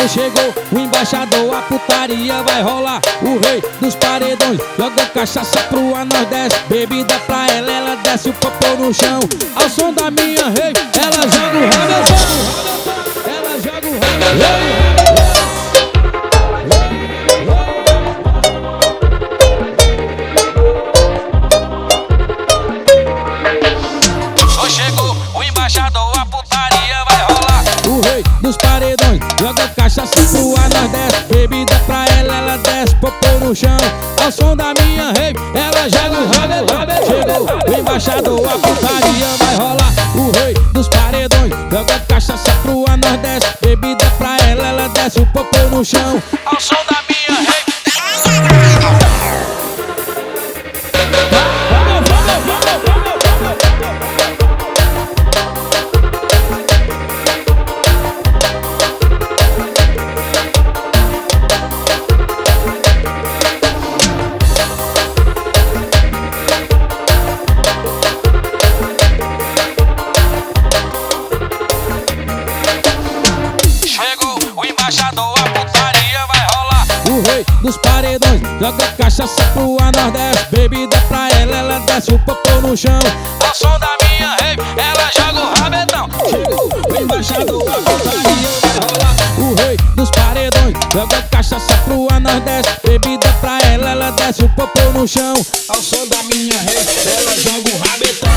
Chegou o embaixador, a putaria vai rolar. O rei dos paredões joga cachaça pro nós desce. Bebida pra ela, ela desce o popô no chão. Ao som da minha rei, ela joga o rabetão. Ela joga o rabetão. Chegou o embaixador, a putaria vai rolar. O rei dos paredões joga cachaça pro nós desce. Bebida pra ela, ela desce popô no chão. Ao som da minha rei, ela joga o rabetão. Chegou o embaixador, a putaria vai rolar. O rei dos paredões joga cachaça pro nós desce. Bebida pra ela, ela desce o popô no chão. Ao som da minha rei, o embaixador, a putaria vai rolar. O rei dos paredões joga cachaça pro nós desce. Bebida pra ela, ela desce o popô no chão. Ao som da minha rei, ela joga o rabetão. Chegou o embaixador, a putaria vai rolar. O rei dos paredões joga cachaça pro nós desce. Bebida pra ela, ela desce o popô no chão. Ao som da minha rei, ela joga o rabetão.